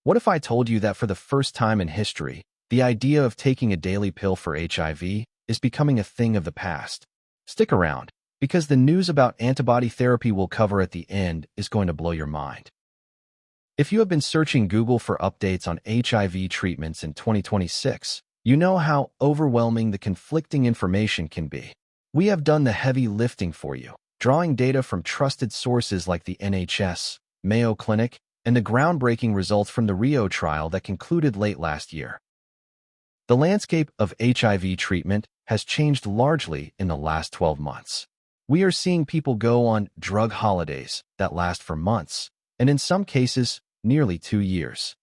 What if I told you that for the first time in history, the idea of taking a daily pill for HIV is becoming a thing of the past? Stick around, because the news about antibody therapy we'll cover at the end is going to blow your mind. If you have been searching Google for updates on HIV treatments in 2026, you know how overwhelming the conflicting information can be. We have done the heavy lifting for you, drawing data from trusted sources like the NHS, Mayo Clinic, and the groundbreaking results from the RIO trial that concluded late last year. The landscape of HIV treatment has changed largely in the last 12 months. We are seeing people go on drug holidays that last for months, and in some cases, nearly 2 years.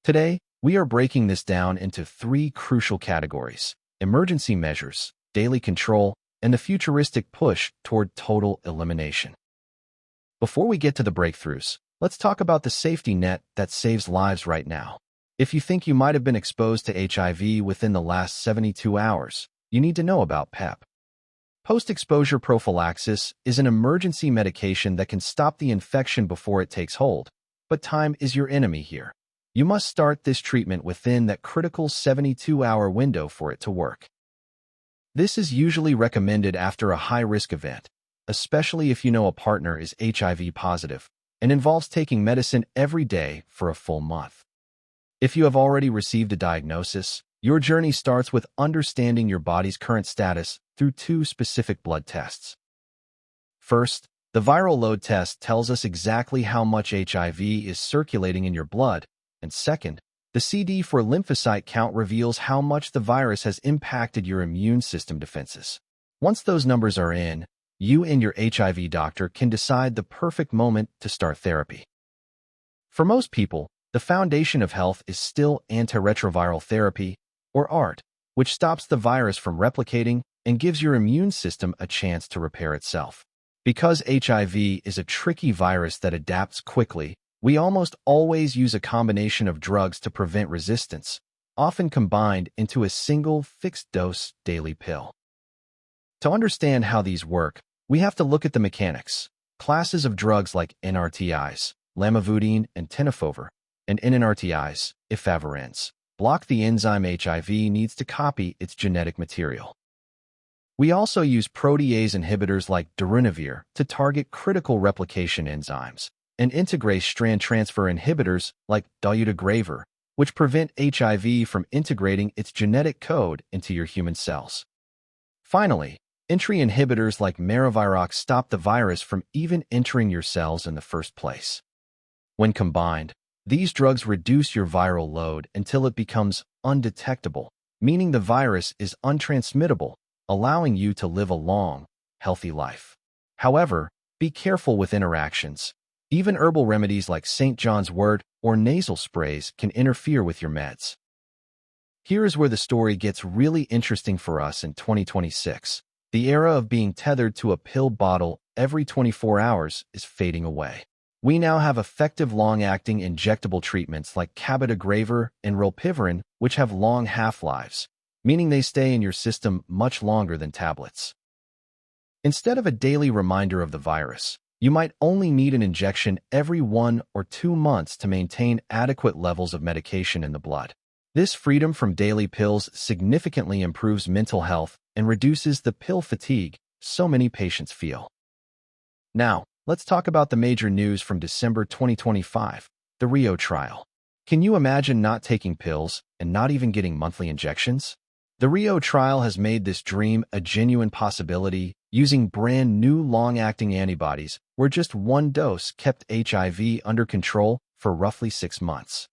Today, we are breaking this down into 3 crucial categories: emergency measures, daily control, and the futuristic push toward total elimination. Before we get to the breakthroughs, let's talk about the safety net that saves lives right now. If you think you might have been exposed to HIV within the last 72 hours, you need to know about PEP. Post-exposure prophylaxis is an emergency medication that can stop the infection before it takes hold, but time is your enemy here. You must start this treatment within that critical 72-hour window for it to work. This is usually recommended after a high-risk event, especially if you know a partner is HIV positive, and involves taking medicine every day for a full month. If you have already received a diagnosis, your journey starts with understanding your body's current status through 2 specific blood tests. First, the viral load test tells us exactly how much HIV is circulating in your blood, and second, the CD4 lymphocyte count reveals how much the virus has impacted your immune system defenses. Once those numbers are in, you and your HIV doctor can decide the perfect moment to start therapy. For most people, the foundation of health is still antiretroviral therapy, or ART, which stops the virus from replicating and gives your immune system a chance to repair itself. Because HIV is a tricky virus that adapts quickly, we almost always use a combination of drugs to prevent resistance, often combined into a single fixed-dose daily pill. To understand how these work, we have to look at the mechanics. Classes of drugs like NRTIs, lamivudine and tenofovir, and NNRTIs, efavirenz, block the enzyme HIV needs to copy its genetic material. We also use protease inhibitors like darunavir to target critical replication enzymes, and integrase strand transfer inhibitors like dolutegravir, which prevent HIV from integrating its genetic code into your human cells. Finally, entry inhibitors like maraviroc stop the virus from even entering your cells in the first place. When combined, these drugs reduce your viral load until it becomes undetectable, meaning the virus is untransmittable, allowing you to live a long, healthy life. However, be careful with interactions. Even herbal remedies like St. John's wort or nasal sprays can interfere with your meds. Here is where the story gets really interesting for us in 2026. The era of being tethered to a pill bottle every 24 hours is fading away. We now have effective long-acting injectable treatments like cabotegravir and rilpivirine, which have long half-lives, meaning they stay in your system much longer than tablets. Instead of a daily reminder of the virus, you might only need an injection every 1 or 2 months to maintain adequate levels of medication in the blood. This freedom from daily pills significantly improves mental health and reduces the pill fatigue so many patients feel. Now, let's talk about the major news from December 2025, the RIO trial. Can you imagine not taking pills and not even getting monthly injections? The RIO trial has made this dream a genuine possibility, using brand new long-acting antibodies where just 1 dose kept HIV under control for roughly 6 months.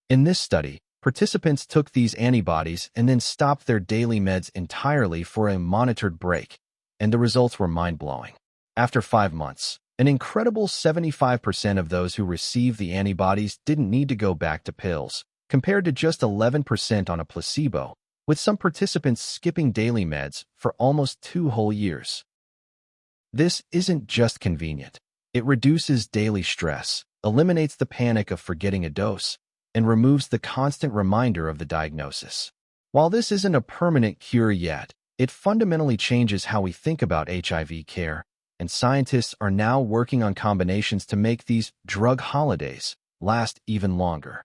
In this study, participants took these antibodies and then stopped their daily meds entirely for a monitored break, and the results were mind-blowing. After 5 months, an incredible 75% of those who received the antibodies didn't need to go back to pills, compared to just 11% on a placebo, with some participants skipping daily meds for almost 2 whole years. This isn't just convenient. It reduces daily stress, eliminates the panic of forgetting a dose, and removes the constant reminder of the diagnosis. While this isn't a permanent cure yet, it fundamentally changes how we think about HIV care, and scientists are now working on combinations to make these drug holidays last even longer.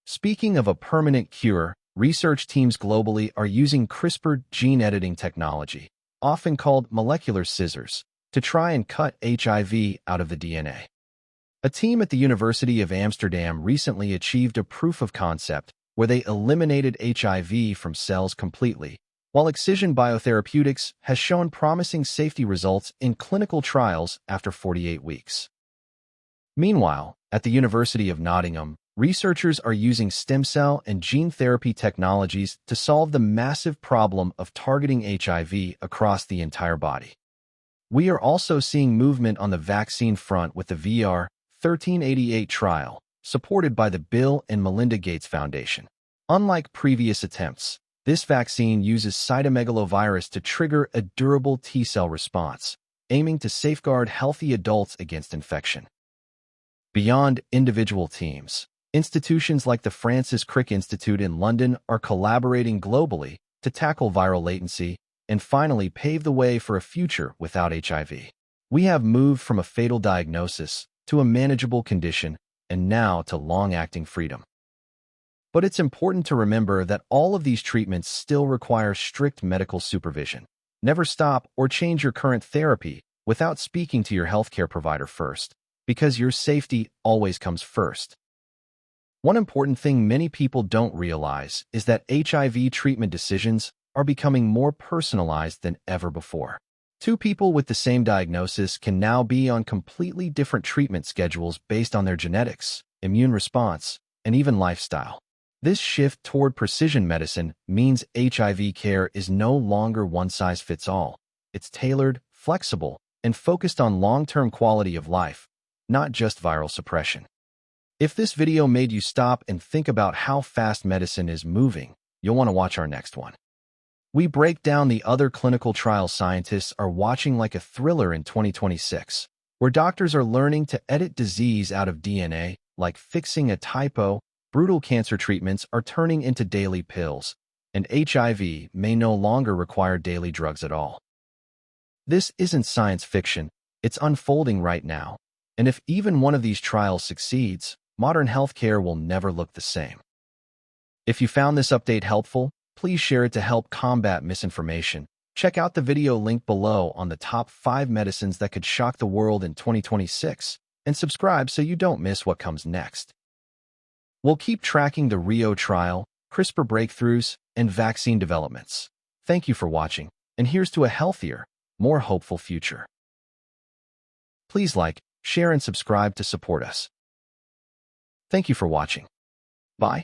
Speaking of a permanent cure, research teams globally are using CRISPR gene editing technology, often called molecular scissors, to try and cut HIV out of the DNA. A team at the University of Amsterdam recently achieved a proof of concept where they eliminated HIV from cells completely, while Excision Biotherapeutics has shown promising safety results in clinical trials after 48 weeks. Meanwhile, at the University of Nottingham, researchers are using stem cell and gene therapy technologies to solve the massive problem of targeting HIV across the entire body. We are also seeing movement on the vaccine front with the VR-1388 trial, supported by the Bill and Melinda Gates Foundation. Unlike previous attempts, this vaccine uses cytomegalovirus to trigger a durable T-cell response, aiming to safeguard healthy adults against infection. Beyond individual teams, institutions like the Francis Crick Institute in London are collaborating globally to tackle viral latency and finally pave the way for a future without HIV. We have moved from a fatal diagnosis to a manageable condition and now to long-acting freedom. But it's important to remember that all of these treatments still require strict medical supervision. Never stop or change your current therapy without speaking to your healthcare provider first, because your safety always comes first. One important thing many people don't realize is that HIV treatment decisions are becoming more personalized than ever before. Two people with the same diagnosis can now be on completely different treatment schedules based on their genetics, immune response, and even lifestyle. This shift toward precision medicine means HIV care is no longer one-size-fits-all. It's tailored, flexible, and focused on long-term quality of life, not just viral suppression. If this video made you stop and think about how fast medicine is moving, you'll want to watch our next one. We break down the other clinical trials scientists are watching like a thriller in 2026, where doctors are learning to edit disease out of DNA, like fixing a typo. Brutal cancer treatments are turning into daily pills, and HIV may no longer require daily drugs at all. This isn't science fiction, it's unfolding right now, and if even one of these trials succeeds, modern healthcare will never look the same. If you found this update helpful, please share it to help combat misinformation. Check out the video link below on the top 5 medicines that could shock the world in 2026, and subscribe so you don't miss what comes next. We'll keep tracking the RIO Trial, CRISPR breakthroughs, and vaccine developments. Thank you for watching, and here's to a healthier, more hopeful future. Please like, share, and subscribe to support us. Thank you for watching. Bye.